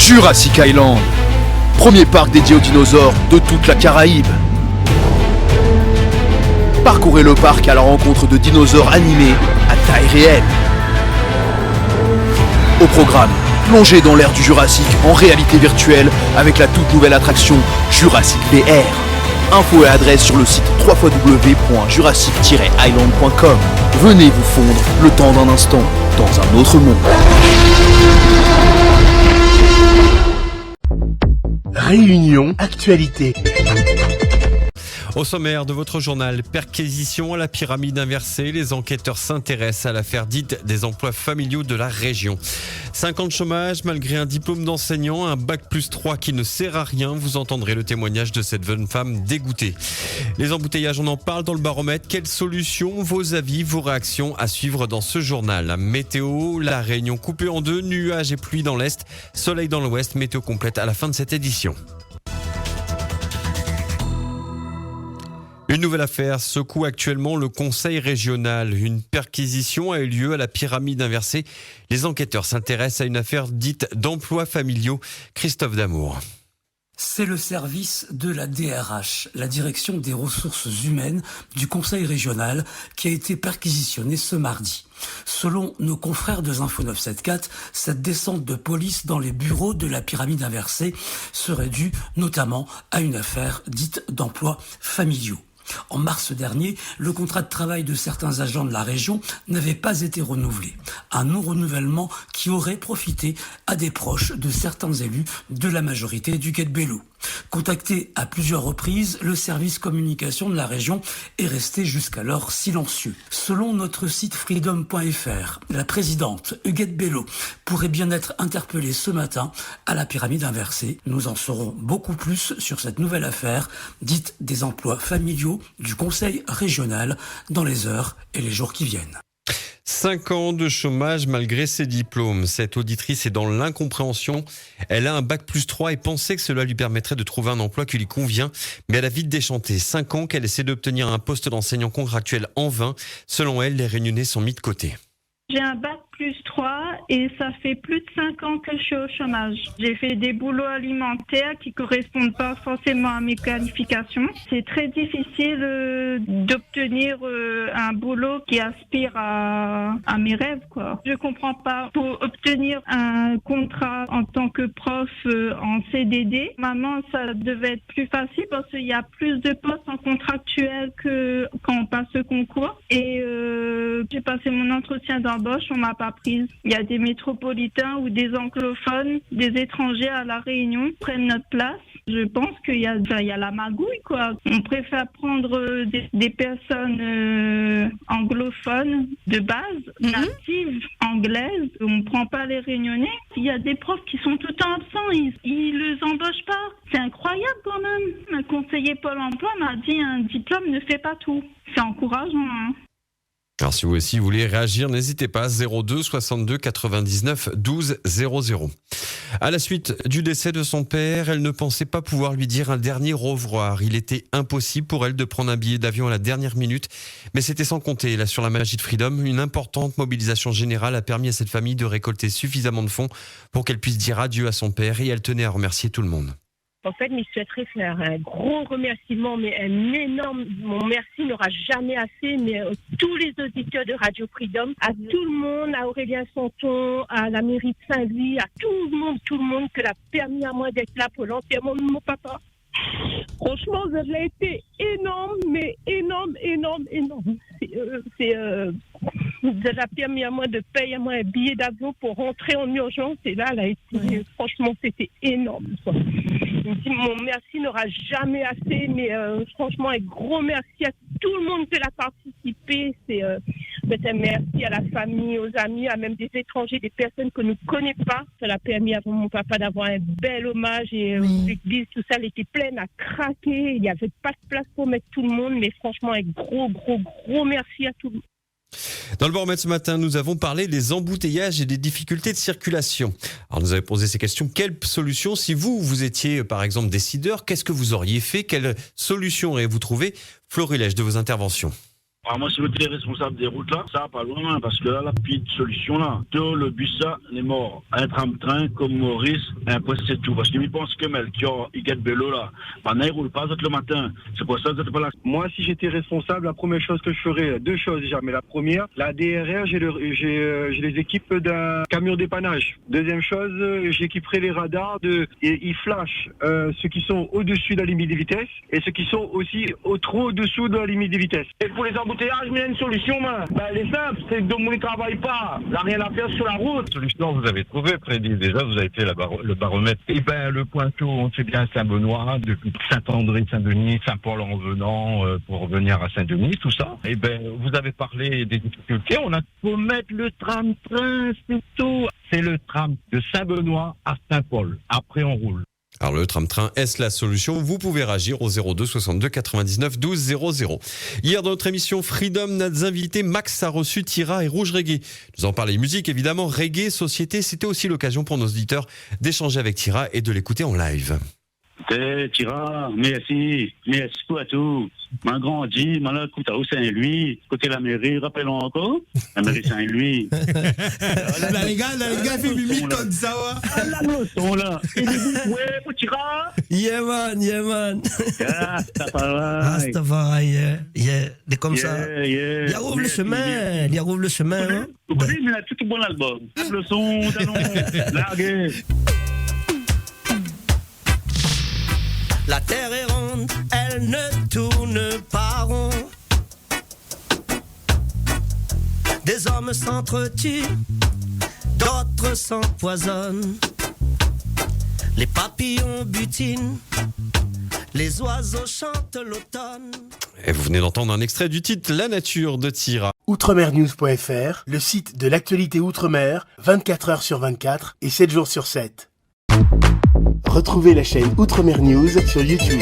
Jurassic Island, premier parc dédié aux dinosaures de toute la Caraïbe. Parcourez le parc à la rencontre de dinosaures animés à taille réelle. Au programme, plongez dans l'ère du Jurassique en réalité virtuelle avec la toute nouvelle attraction Jurassic VR. Infos et adresse sur le site www.jurassic-island.com. Venez vous fondre le temps d'un instant dans un autre monde. Réunion Actualité. Au sommaire de votre journal, perquisition à la pyramide inversée. Les enquêteurs s'intéressent à l'affaire dite des emplois familiaux de la région. 5 ans de chômage malgré un diplôme d'enseignant, un bac+3 qui ne sert à rien. Vous entendrez le témoignage de cette jeune femme dégoûtée. Les embouteillages, on en parle dans le baromètre. Quelles solutions, vos avis, vos réactions à suivre dans ce journal? Météo, la Réunion coupée en deux, nuages et pluie dans l'est, soleil dans l'ouest. Météo complète à la fin de cette édition. Une nouvelle affaire secoue actuellement le conseil régional. Une perquisition a eu lieu à la pyramide inversée. Les enquêteurs s'intéressent à une affaire dite d'emplois familiaux. Christophe Damour. C'est le service de la DRH, la direction des ressources humaines du conseil régional, qui a été perquisitionné ce mardi. Selon nos confrères de Info 974, cette descente de police dans les bureaux de la pyramide inversée serait due notamment à une affaire dite d'emplois familiaux. En mars dernier, le contrat de travail de certains agents de la région n'avait pas été renouvelé. Un non-renouvellement qui aurait profité à des proches de certains élus de la majorité du Quai de Bello. Contacté à plusieurs reprises, le service communication de la région est resté jusqu'alors silencieux. Selon notre site freedom.fr, la présidente Huguette Bello pourrait bien être interpellée ce matin à la pyramide inversée. Nous en saurons beaucoup plus sur cette nouvelle affaire, dite des emplois familiaux du conseil régional dans les heures et les jours qui viennent. 5 ans de chômage malgré ses diplômes. Cette auditrice est dans l'incompréhension. Elle a un bac+3 et pensait que cela lui permettrait de trouver un emploi qui lui convient. Mais elle a vite déchanté. 5 ans qu'elle essaie d'obtenir un poste d'enseignant contractuel en vain. Selon elle, les Réunionnais sont mis de côté. J'ai un bac+3 et ça fait plus de 5 ans que je suis au chômage. J'ai fait des boulots alimentaires qui correspondent pas forcément à mes qualifications. C'est très difficile d'obtenir un boulot qui aspire à mes rêves, quoi. Je comprends pas. Pour obtenir un contrat en tant que prof en CDD, maman, ça devait être plus facile parce qu'il y a plus de postes en contractuel que quand on passe le concours. Et j'ai passé mon entretien d'embauche, on m'a pas prise. Il y a des métropolitains ou des anglophones, des étrangers à La Réunion prennent notre place. Je pense qu'il y a la magouille, quoi. On préfère prendre des personnes anglophones de base, natives, anglaises. On prend pas les Réunionnais. Il y a des profs qui sont tout le temps absents, ils les embauchent pas. C'est incroyable quand même. Un conseiller Pôle emploi m'a dit un diplôme ne fait pas tout. C'est encourageant, hein. Alors si vous aussi voulez réagir, n'hésitez pas, 02 62 99 12 00. À la suite du décès de son père, elle ne pensait pas pouvoir lui dire un dernier au revoir. Il était impossible pour elle de prendre un billet d'avion à la dernière minute, mais c'était sans compter. Là, sur la magie de Freedom, une importante mobilisation générale a permis à cette famille de récolter suffisamment de fonds pour qu'elle puisse dire adieu à son père, et elle tenait à remercier tout le monde. En fait, je souhaiterais faire un gros remerciement, mais un énorme, mon merci n'aura jamais assez, mais tous les auditeurs de Radio Freedom, à tout le monde, à Aurélien Santon, à la mairie de Saint-Louis, à tout le monde que l'a permis à moi d'être là pour l'enterrement de mon papa. Franchement, ça a été énorme, mais énorme. Ça a permis à moi de payer à moi un billet d'avion pour rentrer en urgence, et là, elle a été, franchement, c'était énorme, quoi. Mon merci n'aura jamais assez, mais franchement, un gros merci à tout le monde qui a participé. C'est un merci à la famille, aux amis, à même des étrangers, des personnes que nous ne connaissons pas. Ça a permis à mon papa d'avoir un bel hommage, et l'église, tout ça, elle était pleine à craquer. Il n'y avait pas de place pour mettre tout le monde, mais franchement, un gros merci à tout le monde. Dans le baromètre ce matin, nous avons parlé des embouteillages et des difficultés de circulation. Alors nous avons posé ces questions. Quelle solution, si vous étiez par exemple décideur, qu'est-ce que vous auriez fait? Quelle solution auriez-vous trouvé? Florilège, de vos interventions. Alors moi, si vous êtes les responsables des routes là, ça va pas loin, parce que là, la petite solution là, tout le bus ça, est mort. Un tram-train comme Maurice, après c'est tout. Parce que je pense que Melchior, il gagne vélo là. Pendant il roule pas le matin. C'est pour ça que vous êtes pas là. Moi, si j'étais responsable, la première chose que je ferais, deux choses déjà. Mais la première, la DRR, j'ai les équipes d'un camion dépannage. Deuxième chose, j'équiperai les radars ils flashent ceux qui sont au-dessus de la limite de vitesse et ceux qui sont aussi trop au-dessous de la limite de vitesse. Et pour les embouteillages, il y a une solution, elle est simple, c'est que Domou ne travaille pas, il n'a rien à faire sur la route. La solution, vous avez trouvé, Freddy, déjà, vous avez fait le baromètre. Et le point chaud, on sait bien Saint-Benoît, depuis Saint-André, Saint-Denis, Saint-Paul en revenant pour revenir à Saint-Denis, tout ça. Vous avez parlé des difficultés, on a faut mettre le tram-train, c'est tout. C'est le tram de Saint-Benoît à Saint-Paul. Après, on roule. Alors le tram-train, est-ce la solution? Vous pouvez réagir au 02 62 99 12 00. Hier dans notre émission Freedom, notre invité Max a reçu Tira et Rouge Reggae. Nous en parlons musique évidemment, reggae, société. C'était aussi l'occasion pour nos auditeurs d'échanger avec Tira et de l'écouter en live. Tira, merci pour tout. M'a grandi, m'a écouté au Saint-Louis, côté la mairie, rappelons encore, la mairie Saint-Louis. Là, les gars, fait mimique comme ça, ouais. La leçon, là. Ouais, pour Tira. Yeah, man. Rastafari, yeah. De comme ça. Il rouvre le chemin, hein. Vous connaissez, mais il a tout bon album. Le son, talon, largué. La terre est ronde, elle ne tourne pas rond. Des hommes s'entretuent, d'autres s'empoisonnent. Les papillons butinent, les oiseaux chantent l'automne. Et vous venez d'entendre un extrait du titre La nature de Tira. Outremernews.fr, le site de l'actualité outre-mer, 24 heures sur 24 et 7 jours sur 7. Retrouvez la chaîne Outremer News sur YouTube.